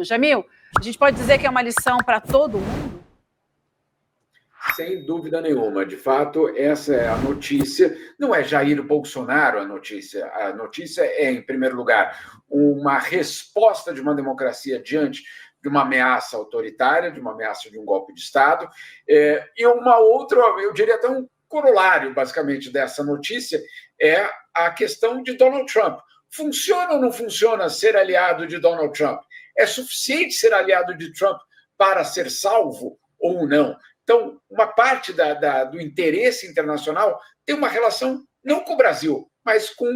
Jamil, a gente pode dizer que é uma lição para todo mundo? Sem dúvida nenhuma. De fato, essa é a notícia. Não é Jair Bolsonaro a notícia. A notícia é, em primeiro lugar, uma resposta de uma democracia diante de uma ameaça autoritária, de uma ameaça de um golpe de Estado. E uma outra, eu diria até um corolário, basicamente, dessa notícia é a questão de Donald Trump. Funciona ou não funciona ser aliado de Donald Trump? É suficiente ser aliado de Trump para ser salvo ou não? Então, uma parte do interesse internacional tem uma relação não com o Brasil, mas com,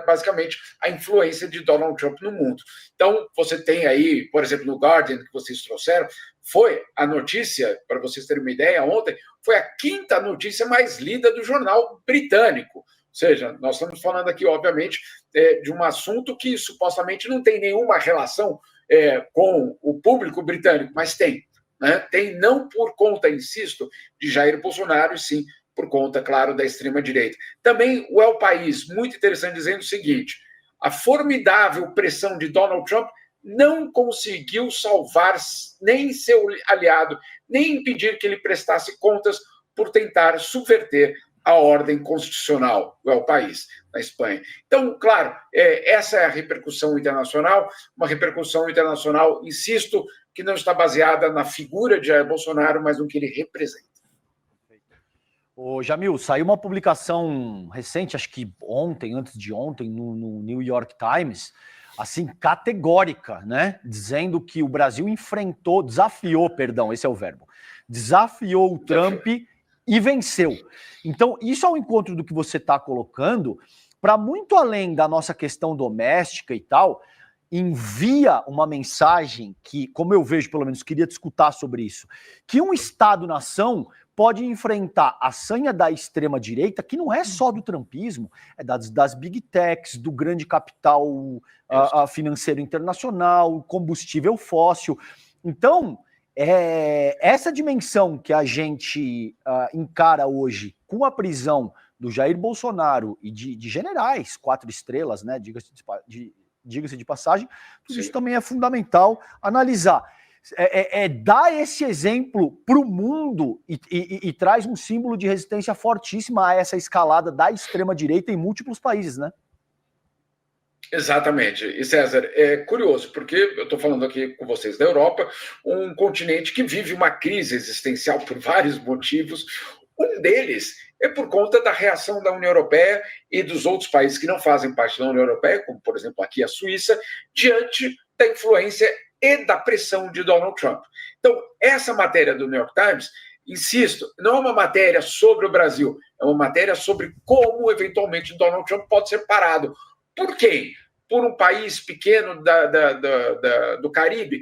basicamente, a influência de Donald Trump no mundo. Então, você tem aí, por exemplo, no Guardian, que vocês trouxeram, foi a notícia, para vocês terem uma ideia, ontem, foi a quinta notícia mais lida do jornal britânico. Ou seja, nós estamos falando aqui, obviamente, de um assunto que supostamente não tem nenhuma relação com o público britânico, mas tem. Né? Tem não por conta, insisto, de Jair Bolsonaro, e sim por conta, claro, da extrema-direita. Também o El País, muito interessante, dizendo o seguinte: a formidável pressão de Donald Trump não conseguiu salvar nem seu aliado, nem impedir que ele prestasse contas por tentar subverter a ordem constitucional do El País, na Espanha. Então, claro, essa é a repercussão internacional, uma repercussão internacional, insisto, que não está baseada na figura de Jair Bolsonaro, mas no que ele representa. Ô, Jamil, saiu uma publicação recente, acho que ontem, antes de ontem, no New York Times, assim, categórica, né? Dizendo que o Brasil desafiou, esse é o verbo, desafiou o Trump e venceu. Então, isso é o encontro do que você está colocando, para muito além da nossa questão doméstica e tal, envia uma mensagem que, como eu vejo, pelo menos, queria discutir sobre isso, que um Estado-nação pode enfrentar a sanha da extrema-direita, que não é só do trumpismo, é das big techs, do grande capital financeiro internacional, combustível fóssil. Então, essa dimensão que a gente encara hoje com a prisão do Jair Bolsonaro e de generais, 4 estrelas, né, diga-se de passagem, tudo isso também é fundamental analisar. Dar esse exemplo para o mundo e traz um símbolo de resistência fortíssima a essa escalada da extrema-direita em múltiplos países, né? Exatamente. E César, é curioso, porque eu estou falando aqui com vocês da Europa, um continente que vive uma crise existencial por vários motivos. Um deles é por conta da reação da União Europeia e dos outros países que não fazem parte da União Europeia, como, por exemplo, aqui a Suíça, diante da influência e da pressão de Donald Trump. Então, essa matéria do New York Times, insisto, não é uma matéria sobre o Brasil, é uma matéria sobre como, eventualmente, Donald Trump pode ser parado. Por quem? Por um país pequeno do Caribe?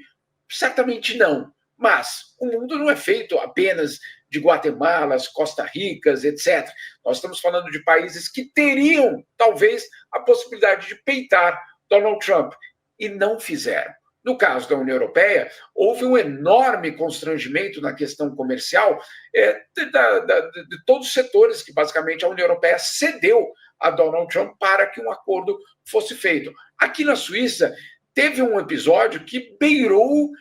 Certamente não. Mas o mundo não é feito apenas de Guatemalas, Costa Ricas, etc. Nós estamos falando de países que teriam, talvez, a possibilidade de peitar Donald Trump e não fizeram. No caso da União Europeia, houve um enorme constrangimento na questão comercial de todos os setores que, basicamente, a União Europeia cedeu a Donald Trump para que um acordo fosse feito. Aqui na Suíça, teve um episódio que beirou...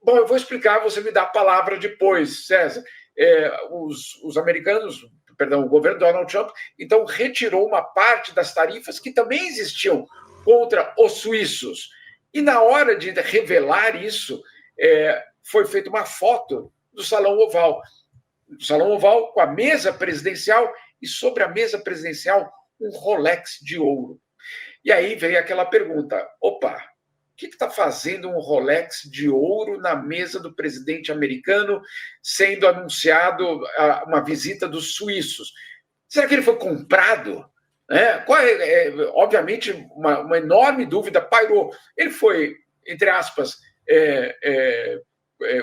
Bom, eu vou explicar, você me dá a palavra depois, César. Os americanos, o governo Donald Trump, então retirou uma parte das tarifas que também existiam contra os suíços. E na hora de revelar isso, foi feita uma foto do Salão Oval. O Salão Oval com a mesa presidencial e sobre a mesa presidencial um Rolex de ouro. E aí veio aquela pergunta, opa, o que está fazendo um Rolex de ouro na mesa do presidente americano, sendo anunciado uma visita dos suíços? Será que ele foi comprado? Obviamente, uma enorme dúvida pairou. Ele foi, entre aspas,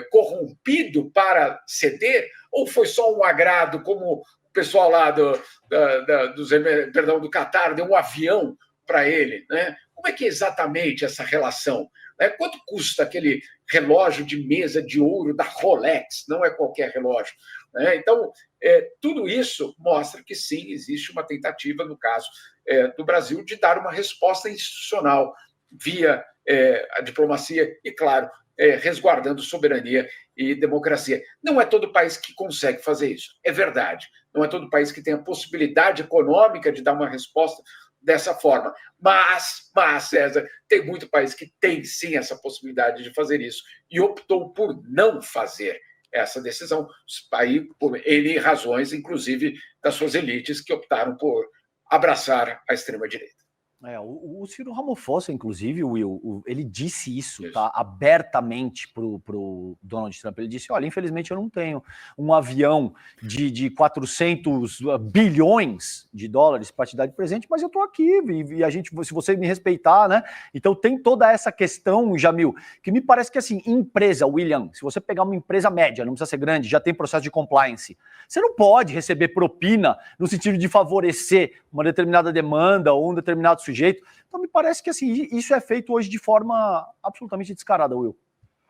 corrompido para ceder? Ou foi só um agrado, como o pessoal lá do Catar deu um avião para ele? Né? Como é que é exatamente essa relação? Quanto custa aquele relógio de mesa de ouro da Rolex? Não é qualquer relógio. Então, tudo isso mostra que, sim, existe uma tentativa, no caso do Brasil, de dar uma resposta institucional via a diplomacia e, claro, resguardando soberania e democracia. Não é todo país que consegue fazer isso, é verdade. Não é todo país que tem a possibilidade econômica de dar uma resposta dessa forma. Mas, César, tem muito país que tem sim essa possibilidade de fazer isso e optou por não fazer essa decisão, aí por N razões, inclusive das suas elites, que optaram por abraçar a extrema-direita. O Ciro Ramaphosa, inclusive, Will, ele disse isso, tá, abertamente pro Donald Trump. Ele disse, olha, infelizmente eu não tenho um avião de 400 bilhões de dólares para te dar de presente, mas eu tô aqui e a gente, se você me respeitar, né? Então tem toda essa questão, Jamil, que me parece que assim, empresa, William, se você pegar uma empresa média, não precisa ser grande, já tem processo de compliance, você não pode receber propina no sentido de favorecer uma determinada demanda ou um determinado sujeito. Então me parece que assim, isso é feito hoje de forma absolutamente descarada, Will.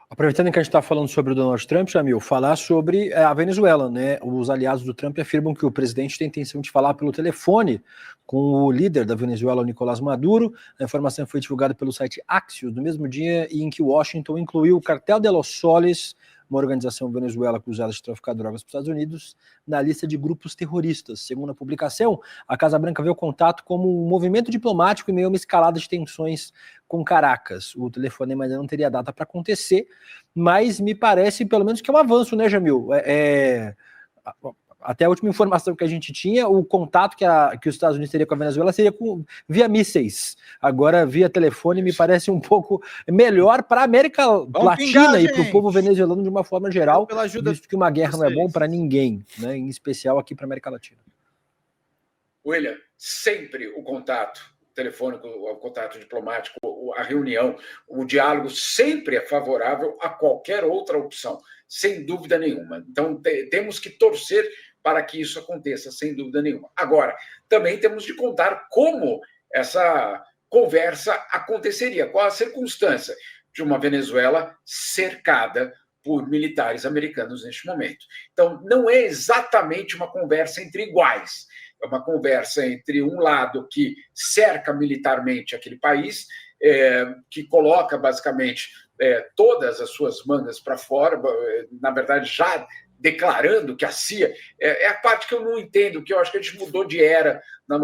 Aproveitando que a gente está falando sobre o Donald Trump, Jamil, falar sobre a Venezuela, né? Os aliados do Trump afirmam que o presidente tem intenção de falar pelo telefone com o líder da Venezuela, Nicolás Maduro. A informação foi divulgada pelo site Axios no mesmo dia em que Washington incluiu o Cartel de los Soles, uma organização venezuela acusada de traficar drogas para os Estados Unidos, na lista de grupos terroristas. Segundo a publicação, a Casa Branca vê o contato como um movimento diplomático em meio a uma escalada de tensões com Caracas. O telefonema ainda não teria data para acontecer, mas me parece, pelo menos, que é um avanço, né, Jamil? Até a última informação que a gente tinha, o contato que os Estados Unidos teria com a Venezuela seria via mísseis. Agora, via telefone, me parece um pouco melhor para a América Latina e para o povo venezuelano de uma forma geral, visto que uma guerra não é bom para ninguém, né? Em especial aqui para a América Latina. William, sempre o contato telefônico, o contato diplomático, a reunião, o diálogo sempre é favorável a qualquer outra opção, sem dúvida nenhuma. Então, temos que torcer para que isso aconteça, sem dúvida nenhuma. Agora, também temos de contar como essa conversa aconteceria, qual a circunstância de uma Venezuela cercada por militares americanos neste momento. Então, não é exatamente uma conversa entre iguais, é uma conversa entre um lado que cerca militarmente aquele país, que coloca basicamente todas as suas mangas para fora, na verdade já declarando que a CIA é a parte que eu não entendo, que eu acho que a gente mudou de era no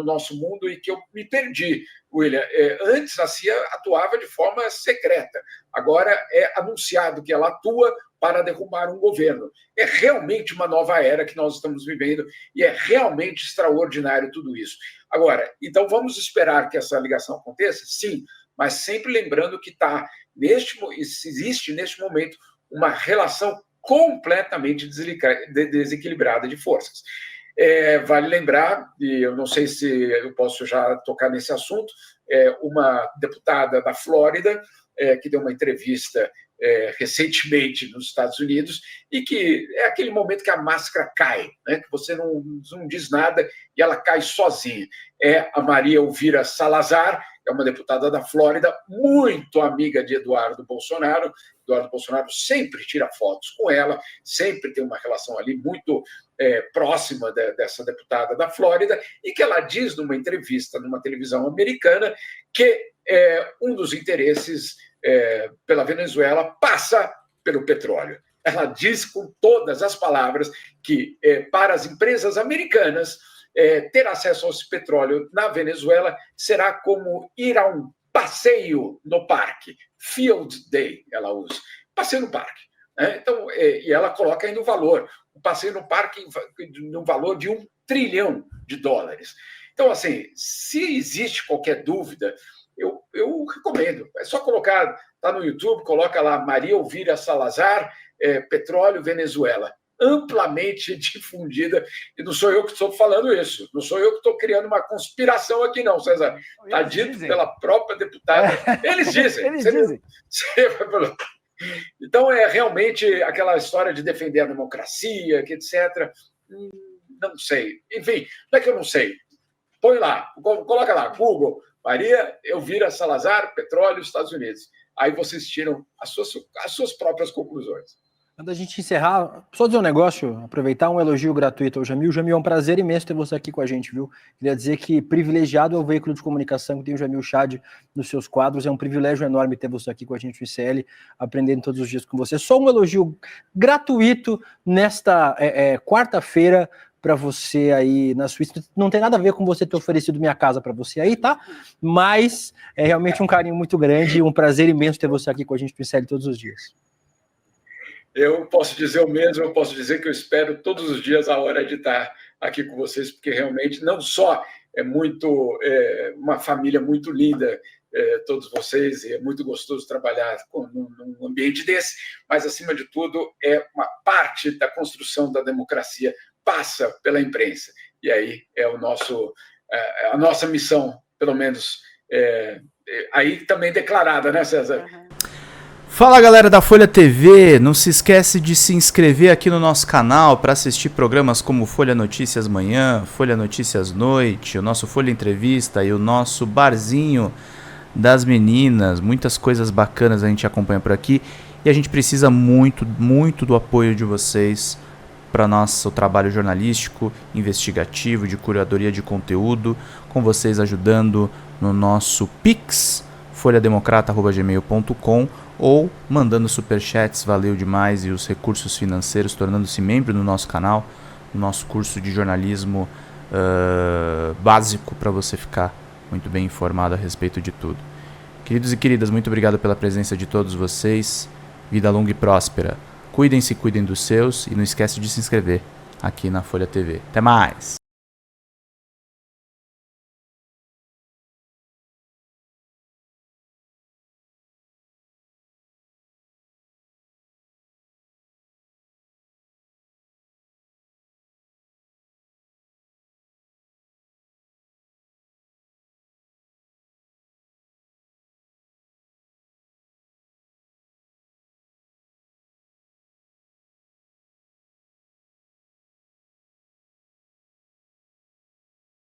nosso mundo e que eu me perdi, William. Antes a CIA atuava de forma secreta, agora é anunciado que ela atua para derrubar um governo. É realmente uma nova era que nós estamos vivendo e é realmente extraordinário tudo isso. Agora, então vamos esperar que essa ligação aconteça? Sim, mas sempre lembrando que existe neste momento uma relação completamente desequilibrada de forças. Vale lembrar, e eu não sei se eu posso já tocar nesse assunto, uma deputada da Flórida que deu uma entrevista recentemente nos Estados Unidos e que é aquele momento que a máscara cai, né? Que você não diz nada e ela cai sozinha. É a Maria Elvira Salazar, é uma deputada da Flórida, muito amiga de Eduardo Bolsonaro. Eduardo Bolsonaro sempre tira fotos com ela, sempre tem uma relação ali muito próxima dessa deputada da Flórida, e que ela diz numa entrevista numa televisão americana que um dos interesses pela Venezuela passa pelo petróleo. Ela diz com todas as palavras que para as empresas americanas ter acesso a esse petróleo na Venezuela será como ir a um passeio no parque. Field Day, ela usa. Passeio no parque. Então, e ela coloca ainda o valor. O passeio no parque no valor de $1 trilhão. Então, assim, se existe qualquer dúvida, eu recomendo. É só colocar, tá no YouTube, coloca lá Maria Elvira Salazar, petróleo Venezuela. Amplamente difundida, e não sou eu que estou falando isso, não sou eu que estou criando uma conspiração aqui não, César, está dito pela própria deputada, eles dizem. Então é realmente aquela história de defender a democracia, que etc, não sei, enfim, não é que eu não sei, põe lá, coloca lá, Google, Maria Elvira Salazar, petróleo, Estados Unidos, aí vocês tiram as suas próprias conclusões. Antes da gente encerrar, só dizer um negócio, aproveitar um elogio gratuito ao Jamil. Jamil, é um prazer imenso ter você aqui com a gente, viu? Queria dizer que privilegiado é o veículo de comunicação que tem o Jamil Chad nos seus quadros. É um privilégio enorme ter você aqui com a gente no ICL, aprendendo todos os dias com você. Só um elogio gratuito nesta quarta-feira para você aí na Suíça. Não tem nada a ver com você ter oferecido minha casa para você aí, tá? Mas é realmente um carinho muito grande e um prazer imenso ter você aqui com a gente no ICL todos os dias. Eu posso dizer o mesmo, eu posso dizer que eu espero todos os dias a hora de estar aqui com vocês, porque realmente não só é uma família muito linda, todos vocês, e é muito gostoso trabalhar num ambiente desse, mas, acima de tudo, é uma parte da construção da democracia, passa pela imprensa. E aí é a nossa missão, pelo menos, aí também declarada, né, César? Fala, galera da Folha TV, não se esquece de se inscrever aqui no nosso canal para assistir programas como Folha Notícias Manhã, Folha Notícias Noite, o nosso Folha Entrevista e o nosso Barzinho das Meninas. Muitas coisas bacanas a gente acompanha por aqui e a gente precisa muito, muito do apoio de vocês para nosso trabalho jornalístico, investigativo, de curadoria de conteúdo, com vocês ajudando no nosso Pix, folhademocrata@gmail.com, ou mandando superchats, valeu demais, e os recursos financeiros, tornando-se membro do nosso canal, no nosso curso de jornalismo básico, para você ficar muito bem informado a respeito de tudo. Queridos e queridas, muito obrigado pela presença de todos vocês, vida longa e próspera. Cuidem-se, cuidem dos seus, e não esquece de se inscrever aqui na Folha TV. Até mais!